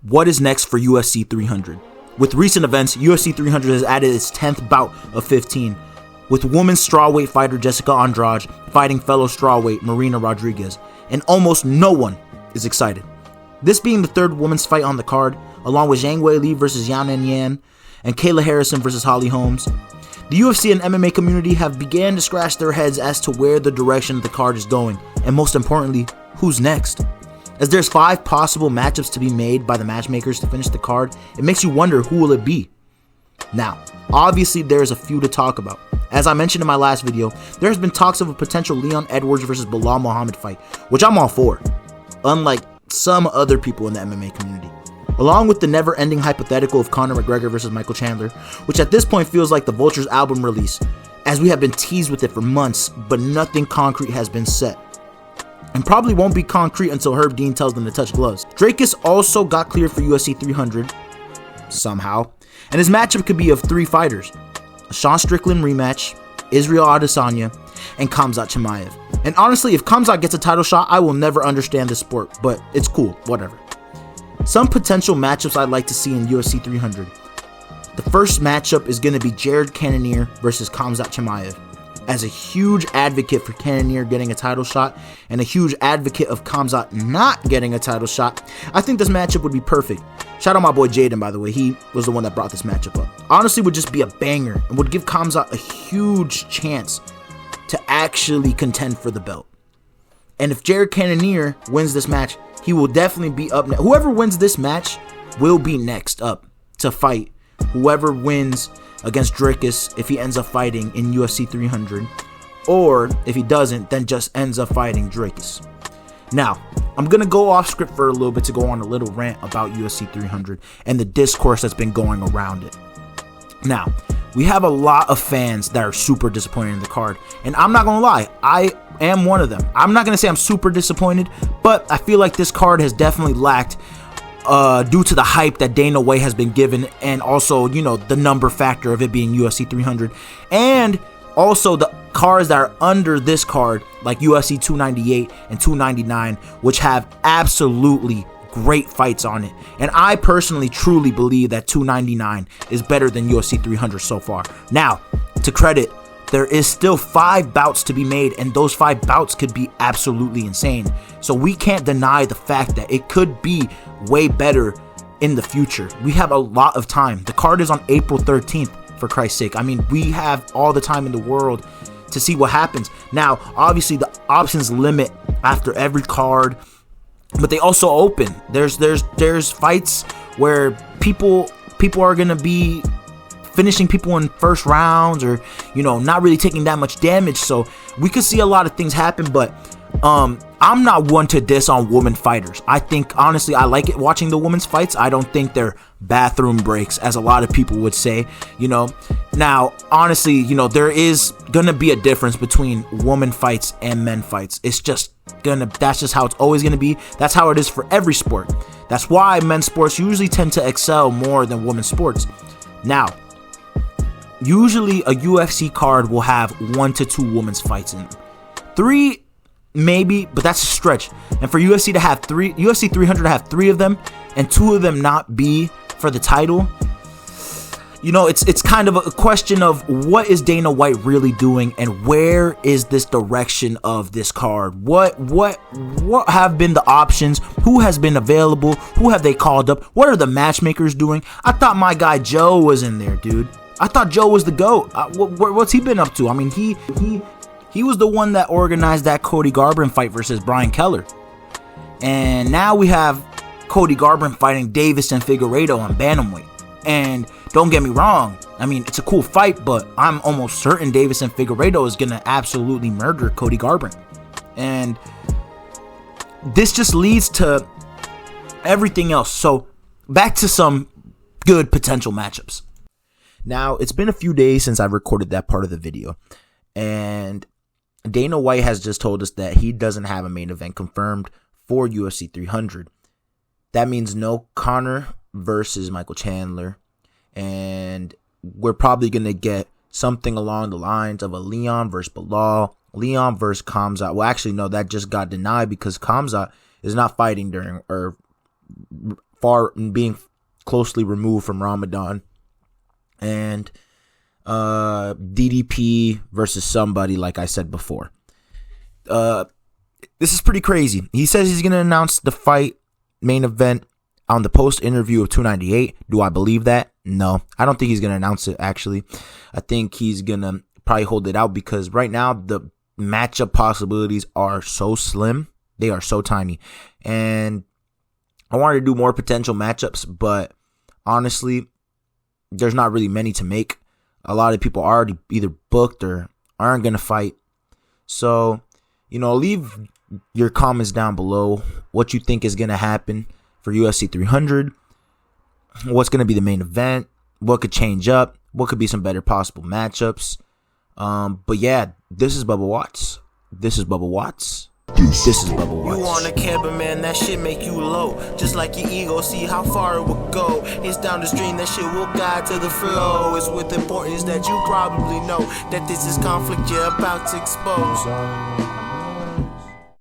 What is next for UFC 300? With recent events, UFC 300 has added its 10th bout of 15, with women's strawweight fighter Jessica Andrade fighting fellow strawweight Marina Rodriguez, and almost no one is excited. This being the third women's fight on the card, along with Zhang Weili versus Yan and Yan, and Kayla Harrison versus Holly Holmes. The UFC and MMA community have began to scratch their heads as to where the direction of the card is going, and most importantly, who's next. As there's 5 possible matchups to be made by the matchmakers to finish the card, it makes you wonder who will it be. Now, obviously there's a few to talk about. As I mentioned in my last video, there has been talks of a potential Leon Edwards versus Bilal Muhammad fight, which I'm all for, unlike some other people in the MMA community. Along with the never-ending hypothetical of Conor McGregor versus Michael Chandler, which at this point feels like the Vulture's album release, as we have been teased with it for months, but nothing concrete has been set. And probably won't be concrete until Herb Dean tells them to touch gloves. Dracus also got cleared for UFC 300, somehow, and his matchup could be of 3 fighters: a Sean Strickland rematch, Israel Adesanya, and Khamzat Chimaev. And honestly, if Khamzat gets a title shot, I will never understand this sport, but it's cool, whatever. Some potential matchups I'd like to see in UFC 300. The first matchup is going to be Jared Cannonier versus Khamzat Chimaev. As a huge advocate for Cannonier getting a title shot and a huge advocate of Khamzat not getting a title shot, I think this matchup would be perfect. Shout out my boy Jaden, by the way. He was the one that brought this matchup up. Honestly, would just be a banger and would give Khamzat a huge chance to actually contend for the belt. And if Jared Cannonier wins this match, he will definitely be up next. Whoever wins this match will be next up to fight whoever wins against Dracus if he ends up fighting in UFC 300, or if he doesn't, then just ends up fighting Dracus. Now, I'm going to go off script for a little bit to go on a little rant about UFC 300 and the discourse that's been going around it. Now, we have a lot of fans that are super disappointed in the card, and I'm not going to lie, I am one of them. I'm not going to say I'm super disappointed, but I feel like this card has definitely lacked due to the hype that Dana White has been given, and also, you know, the number factor of it being UFC 300, and also the cards that are under this card, like UFC 298 and 299, which have absolutely great fights on it. And I personally truly believe that 299 is better than UFC 300 so far. Now, to credit, there is still 5 bouts to be made, and those 5 bouts could be absolutely insane. So we can't deny the fact that it could be way better in the future. We have a lot of time. The card is on April 13th, for Christ's sake. I mean, we have all the time in the world to see what happens. Now, obviously, the options limit after every card, but they also open. There's fights where people are gonna be finishing people in first rounds, or, you know, not really taking that much damage. So we could see a lot of things happen, but I'm not one to diss on women fighters. I think, honestly, I like it watching the women's fights. I don't think they're bathroom breaks, as a lot of people would say, you know. Now, honestly, you know, there is gonna be a difference between women fights and men fights. That's just how it's always gonna be. That's how it is for every sport. That's why men's sports usually tend to excel more than women's sports. Now, usually a UFC card will have 1 to 2 women's fights in them. 3 maybe, but that's a stretch. And for UFC 300 to have 3 of them and 2 of them not be for the title, you know, it's kind of a question of what is Dana White really doing, and where is this direction of this card? What have been the options? Who has been available? Who have they called up? What are the matchmakers doing? I thought my guy Joe was in there, dude. I thought Joe was the GOAT. What's he been up to? I mean, he was the one that organized that Cody Garbrandt fight versus Brian Keller. And now we have Cody Garbrandt fighting Davison Figueiredo on bantamweight. And don't get me wrong, I mean, it's a cool fight, but I'm almost certain Davison Figueiredo is going to absolutely murder Cody Garbrandt. And this just leads to everything else. So back to some good potential matchups. Now, it's been a few days since I recorded that part of the video, and Dana White has just told us that he doesn't have a main event confirmed for UFC 300. That means no Conor versus Michael Chandler, and we're probably going to get something along the lines of a Leon versus Bilal, Leon versus Khamzat. Well, actually, no, that just got denied because Khamzat is not fighting during or being closely removed from Ramadan. And DDP versus somebody, like I said before. This is pretty crazy. He says he's going to announce the fight main event on the post interview of 298. Do I believe that? No, I don't think he's going to announce it, actually. I think he's going to probably hold it out because right now the matchup possibilities are so slim. They are so tiny. And I wanted to do more potential matchups, but honestly, there's not really many to make. A lot of people are already either booked or aren't going to fight. So, leave your comments down below what you think is going to happen for UFC 300. What's going to be the main event? What could change up? What could be some better possible matchups? But yeah, this is Bubba Watts. This is Bubba Watts. This is Bubba Watts. You on a camper, man, that shit make you low. Just like your ego, see how far it will go. It's down the stream, that shit will guide to the flow. It's with importance that you probably know that this is conflict you're about to expose.